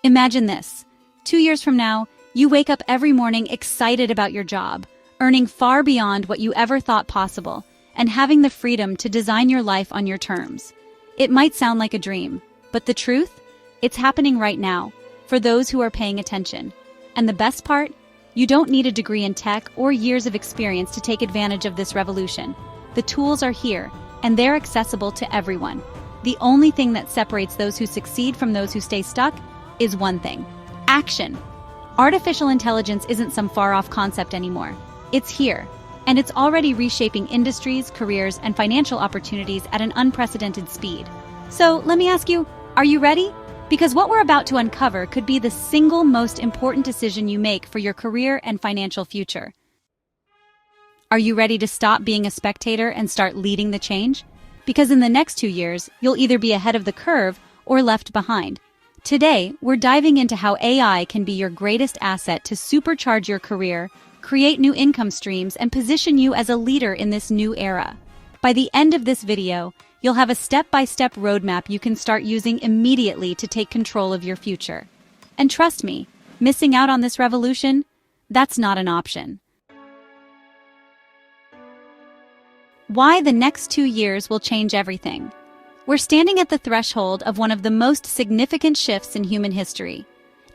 Imagine this. 2 years from now, you wake up every morning excited about your job, earning far beyond what you ever thought possible, and having the freedom to design your life on your terms. It might sound like a dream, but the truth? It's happening right now, for those who are paying attention. And the best part? You don't need a degree in tech or years of experience to take advantage of this revolution. The tools are here, and they're accessible to everyone. The only thing that separates those who succeed from those who stay stuck is one thing: action. Artificial intelligence isn't some far-off concept anymore. It's here, and it's already reshaping industries, careers, and financial opportunities at an unprecedented speed. So let me ask you, are you ready? Because what we're about to uncover could be the single most important decision you make for your career and financial future. Are you ready to stop being a spectator and start leading the change? Because in the next 2 years, you'll either be ahead of the curve or left behind. Today, we're diving into how AI can be your greatest asset to supercharge your career, create new income streams, and position you as a leader in this new era. By the end of this video, you'll have a step-by-step roadmap you can start using immediately to take control of your future. And trust me, missing out on this revolution? That's not an option. Why the next 2 years will change everything. We're standing at the threshold of one of the most significant shifts in human history.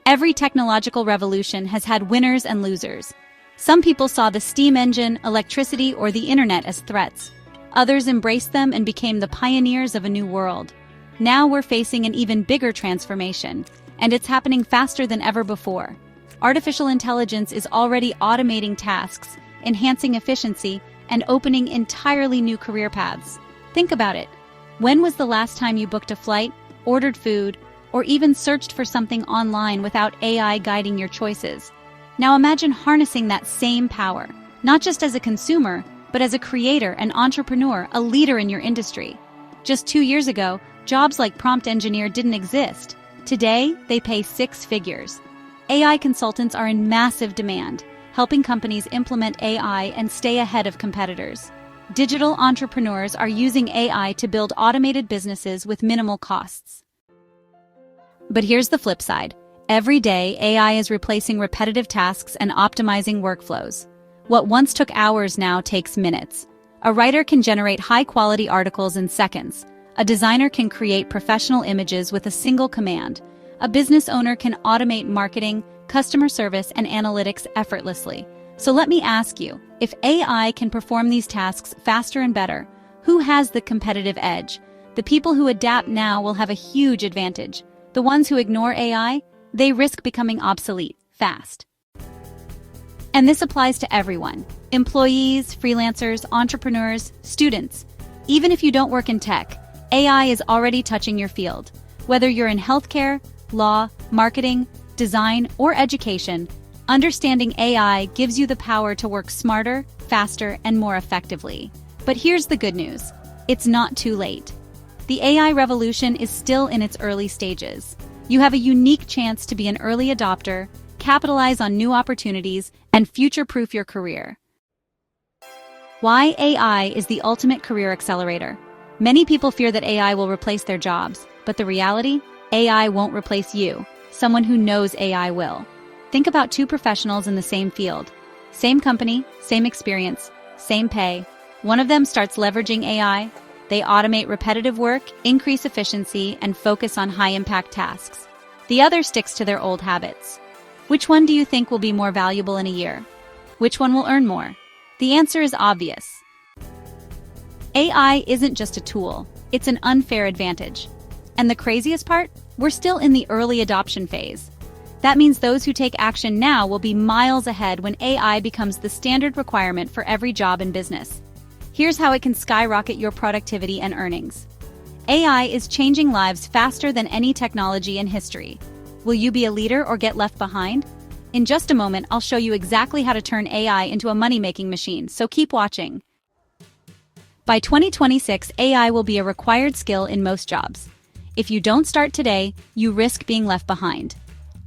Every technological revolution has had winners and losers. Some people saw the steam engine, electricity, or the internet as threats. Others embraced them and became the pioneers of a new world. Now we're facing an even bigger transformation, and it's happening faster than ever before. Artificial intelligence is already automating tasks, enhancing efficiency, and opening entirely new career paths. Think about it. When was the last time you booked a flight, ordered food, or even searched for something online without AI guiding your choices? Now imagine harnessing that same power, not just as a consumer, but as a creator, an entrepreneur, a leader in your industry. Just 2 years ago, jobs like prompt engineer didn't exist. Today, they pay 6 figures. AI consultants are in massive demand, helping companies implement AI and stay ahead of competitors. Digital entrepreneurs are using AI to build automated businesses with minimal costs. But here's the flip side. Every day, AI is replacing repetitive tasks and optimizing workflows. What once took hours now takes minutes. A writer can generate high-quality articles in seconds. A designer can create professional images with a single command. A business owner can automate marketing, customer service, and analytics effortlessly. So let me ask you, if AI can perform these tasks faster and better, who has the competitive edge? The people who adapt now will have a huge advantage. The ones who ignore AI, they risk becoming obsolete fast. And this applies to everyone: employees, freelancers, entrepreneurs, students. Even if you don't work in tech, AI is already touching your field. Whether you're in healthcare, law, marketing, design, or education, understanding AI gives you the power to work smarter, faster, and more effectively. But here's the good news. It's not too late. The AI revolution is still in its early stages. You have a unique chance to be an early adopter, capitalize on new opportunities, and future-proof your career. Why AI is the ultimate career accelerator. Many people fear that AI will replace their jobs, but the reality? AI won't replace you. Someone who knows AI will. Think about 2 professionals in the same field. Same company, same experience, same pay. One of them starts leveraging AI. They automate repetitive work, increase efficiency, and focus on high-impact tasks. The other sticks to their old habits. Which one do you think will be more valuable in a year? Which one will earn more? The answer is obvious. AI isn't just a tool, it's an unfair advantage. And the craziest part? We're still in the early adoption phase. That means those who take action now will be miles ahead when AI becomes the standard requirement for every job and business. Here's how it can skyrocket your productivity and earnings. AI is changing lives faster than any technology in history. Will you be a leader or get left behind? In just a moment, I'll show you exactly how to turn AI into a money-making machine, so keep watching. By 2026, AI will be a required skill in most jobs. If you don't start today, you risk being left behind.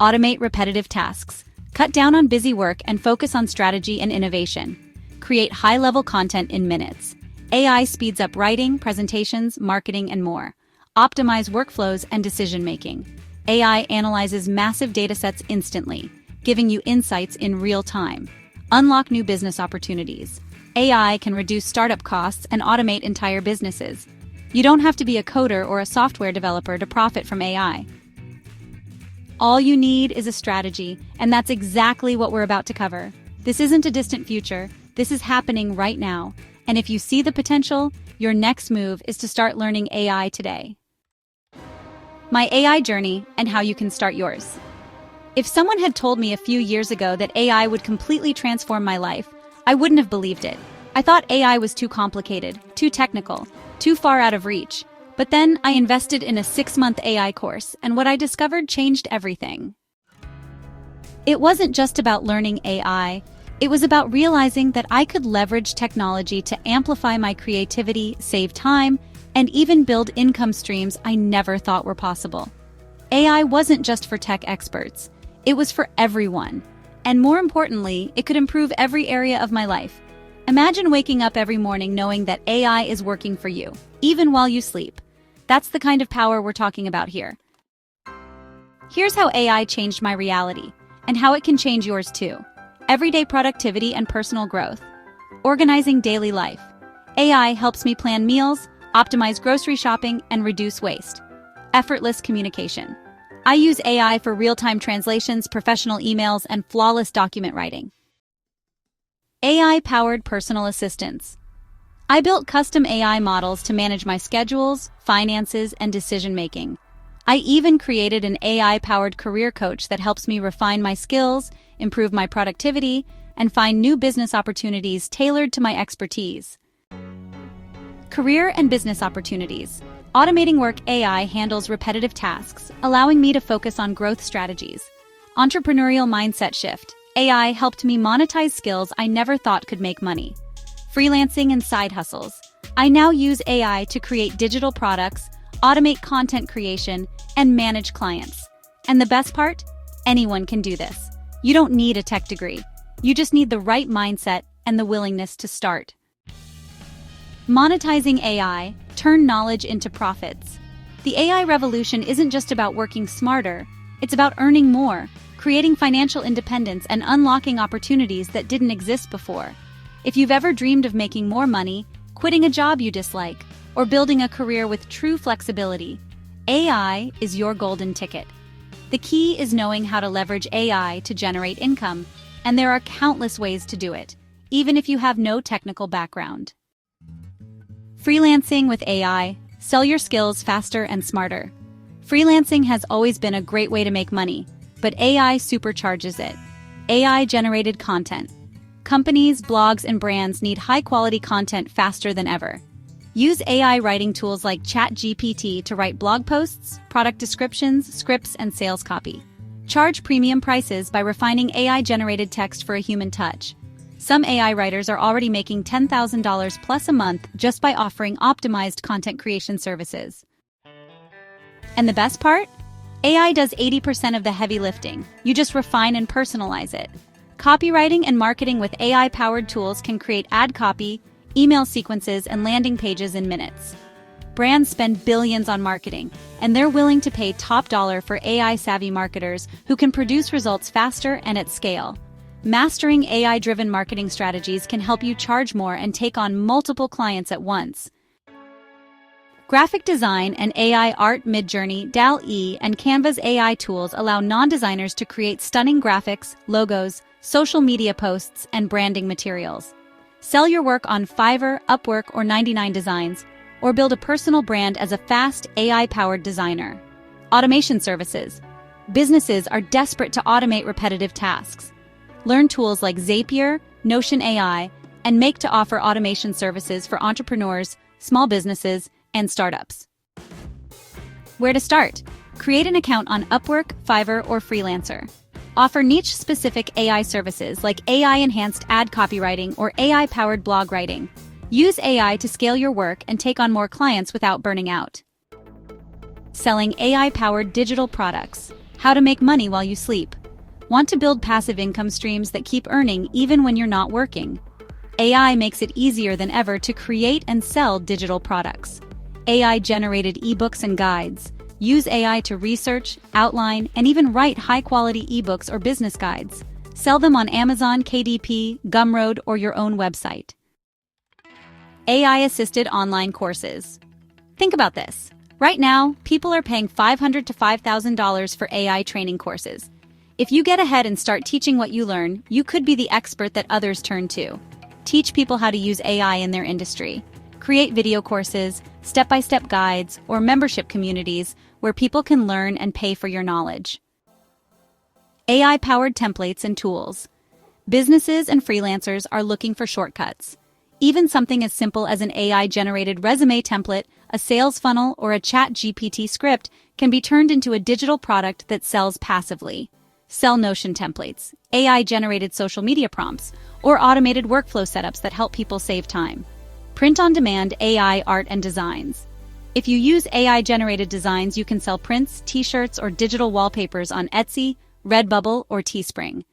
Automate repetitive tasks. Cut down on busy work and focus on strategy and innovation. Create high-level content in minutes. AI speeds up writing, presentations, marketing, and more. Optimize workflows and decision-making. AI analyzes massive datasets instantly, giving you insights in real time. Unlock new business opportunities. AI can reduce startup costs and automate entire businesses. You don't have to be a coder or a software developer to profit from AI. All you need is a strategy, and that's exactly what we're about to cover. This isn't a distant future, this is happening right now. And if you see the potential, your next move is to start learning AI today. My AI journey and how you can start yours. If someone had told me a few years ago that AI would completely transform my life, I wouldn't have believed it. I thought AI was too complicated, too technical, too far out of reach. But then I invested in a 6-month AI course, and what I discovered changed everything. It wasn't just about learning AI, it was about realizing that I could leverage technology to amplify my creativity, save time, and even build income streams I never thought were possible. AI wasn't just for tech experts, it was for everyone. And more importantly, it could improve every area of my life. Imagine waking up every morning knowing that AI is working for you, even while you sleep. That's the kind of power we're talking about here. Here's how AI changed my reality, and how it can change yours too. Everyday productivity and personal growth. Organizing daily life. AI helps me plan meals, optimize grocery shopping, and reduce waste. Effortless communication. I use AI for real-time translations, professional emails, and flawless document writing. AI-powered personal assistants. I built custom AI models to manage my schedules, finances, and decision-making. I even created an AI-powered career coach that helps me refine my skills, improve my productivity, and find new business opportunities tailored to my expertise. Career and business opportunities. Automating work. AI handles repetitive tasks, allowing me to focus on growth strategies. Entrepreneurial mindset shift. AI helped me monetize skills I never thought could make money. Freelancing and side hustles. I now use AI to create digital products, automate content creation, and manage clients. And the best part? Anyone can do this. You don't need a tech degree. You just need the right mindset and the willingness to start. Monetizing AI. Turn knowledge into profits. The AI revolution isn't just about working smarter, it's about earning more, creating financial independence, and unlocking opportunities that didn't exist before. If you've ever dreamed of making more money, quitting a job you dislike, or building a career with true flexibility, AI is your golden ticket. The key is knowing how to leverage AI to generate income, and there are countless ways to do it, even if you have no technical background. Freelancing with AI. Sell your skills faster and smarter. Freelancing has always been a great way to make money, but AI supercharges it. AI-generated content. Companies, blogs, and brands need high-quality content faster than ever. Use AI writing tools like ChatGPT to write blog posts, product descriptions, scripts, and sales copy. Charge premium prices by refining AI-generated text for a human touch. Some AI writers are already making $10,000 plus a month just by offering optimized content creation services. And the best part? AI does 80% of the heavy lifting. You just refine and personalize it. Copywriting and marketing with AI-powered tools can create ad copy, email sequences, and landing pages in minutes. Brands spend billions on marketing, and they're willing to pay top dollar for AI-savvy marketers who can produce results faster and at scale. Mastering AI-driven marketing strategies can help you charge more and take on multiple clients at once. Graphic design and AI art. Midjourney, DALL-E, and Canva's AI tools allow non-designers to create stunning graphics, logos, social media posts, and branding materials. Sell your work on Fiverr, Upwork, or 99 Designs, or build a personal brand as a fast, AI-powered designer. Automation services. Businesses are desperate to automate repetitive tasks. Learn tools like Zapier, Notion AI, and Make to offer automation services for entrepreneurs, small businesses, and startups. Where to start? Create an account on Upwork, Fiverr, or Freelancer. Offer niche-specific AI services like AI-enhanced ad copywriting or AI-powered blog writing. Use AI to scale your work and take on more clients without burning out. Selling AI-powered digital products. How to make money while you sleep. Want to build passive income streams that keep earning even when you're not working? AI makes it easier than ever to create and sell digital products. AI-generated ebooks and guides. Use AI to research, outline, and even write high-quality ebooks or business guides. Sell them on Amazon, KDP, Gumroad, or your own website. AI-assisted online courses. Think about this. Right now, people are paying $500 to $5,000 for AI training courses. If you get ahead and start teaching what you learn, you could be the expert that others turn to. Teach people how to use AI in their industry. Create video courses, step-by-step guides, or membership communities where people can learn and pay for your knowledge. AI-powered templates and tools. Businesses and freelancers are looking for shortcuts. Even something as simple as an AI-generated resume template, a sales funnel, or a ChatGPT script can be turned into a digital product that sells passively. Sell Notion templates, AI-generated social media prompts, or automated workflow setups that help people save time. Print-on-demand AI art and designs. If you use AI-generated designs, you can sell prints, t-shirts, or digital wallpapers on Etsy, Redbubble, or Teespring.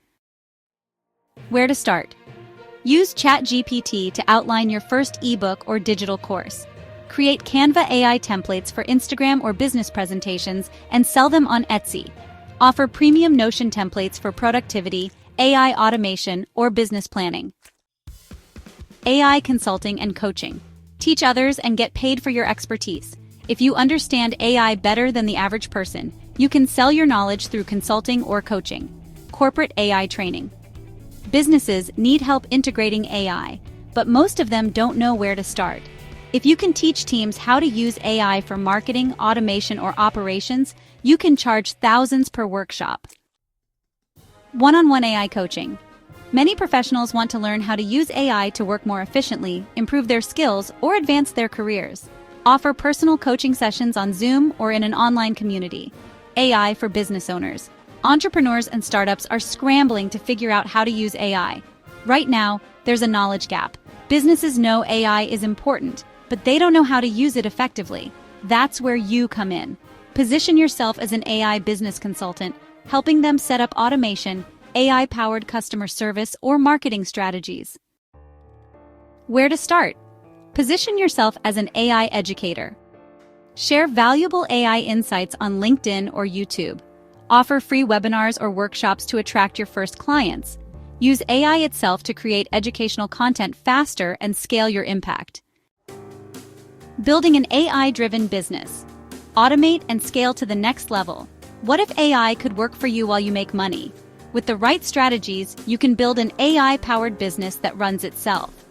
Where to start? Use ChatGPT to outline your first ebook or digital course. Create Canva AI templates for Instagram or business presentations and sell them on Etsy. Offer premium Notion templates for productivity, AI automation, or business planning. AI consulting and coaching. Teach others and get paid for your expertise. If you understand AI better than the average person, you can sell your knowledge through consulting or coaching. Corporate AI training. Businesses need help integrating AI, but most of them don't know where to start. If you can teach teams how to use AI for marketing, automation, or operations, you can charge thousands per workshop. One-on-one AI coaching. Many professionals want to learn how to use AI to work more efficiently, improve their skills, or advance their careers. Offer personal coaching sessions on Zoom or in an online community. AI for business owners. Entrepreneurs and startups are scrambling to figure out how to use AI. Right now, there's a knowledge gap. Businesses know AI is important, but they don't know how to use it effectively. That's where you come in. Position yourself as an AI business consultant, helping them set up automation, AI-powered customer service, or marketing strategies. Where to start? Position yourself as an AI educator. Share valuable AI insights on LinkedIn or YouTube. Offer free webinars or workshops to attract your first clients. Use AI itself to create educational content faster and scale your impact. Building an AI-driven business. Automate and scale to the next level. What if AI could work for you while you make money? With the right strategies, you can build an AI-powered business that runs itself.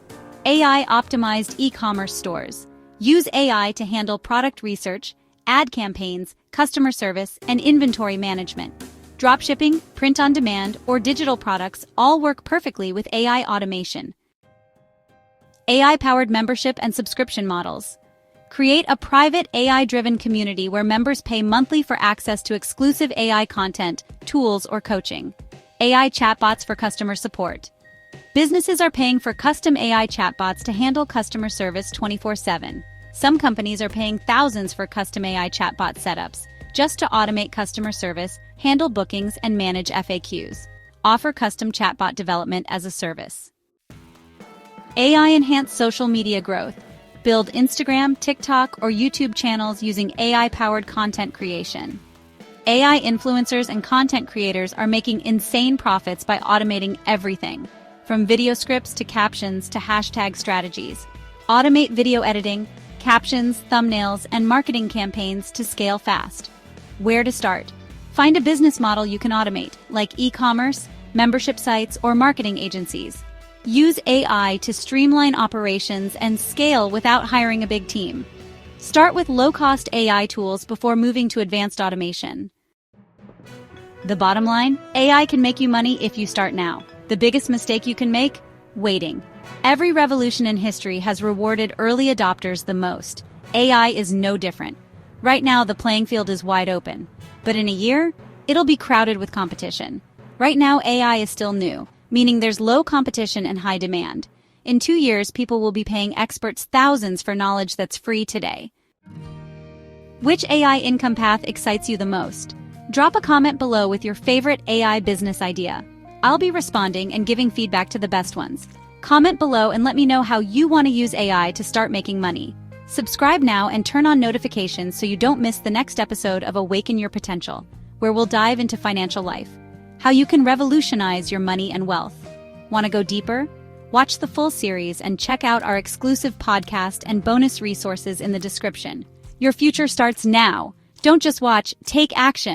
AI-optimized e-commerce stores. Use AI to handle product research, ad campaigns, customer service, and inventory management. Dropshipping, print-on-demand, or digital products all work perfectly with AI automation. AI-powered membership and subscription models. Create a private AI-driven community where members pay monthly for access to exclusive AI content, tools, or coaching. AI chatbots for customer support. Businesses are paying for custom AI chatbots to handle customer service 24/7. Some companies are paying thousands for custom AI chatbot setups, just to automate customer service, handle bookings, and manage FAQs. Offer custom chatbot development as a service. AI-enhanced social media growth. Build Instagram, TikTok, or YouTube channels using AI-powered content creation. AI influencers and content creators are making insane profits by automating everything, from video scripts to captions to hashtag strategies. Automate video editing, captions, thumbnails, and marketing campaigns to scale fast. Where to start? Find a business model you can automate, like e-commerce, membership sites, or marketing agencies. Use AI to streamline operations and scale without hiring a big team. Start with low-cost AI tools before moving to advanced automation. The bottom line? AI can make you money if you start now. The biggest mistake you can make? Waiting. Every revolution in history has rewarded early adopters the most. AI is no different. Right now, the playing field is wide open. But in a year, it'll be crowded with competition. Right now, AI is still new, meaning there's low competition and high demand. In 2 years, people will be paying experts thousands for knowledge that's free today. Which AI income path excites you the most? Drop a comment below with your favorite AI business idea. I'll be responding and giving feedback to the best ones. Comment below and let me know how you want to use AI to start making money. Subscribe now and turn on notifications so you don't miss the next episode of Awaken Your Potential, where we'll dive into financial life, how you can revolutionize your money and wealth. Want to go deeper? Watch the full series and check out our exclusive podcast and bonus resources in the description. Your future starts now. Don't just watch, take action.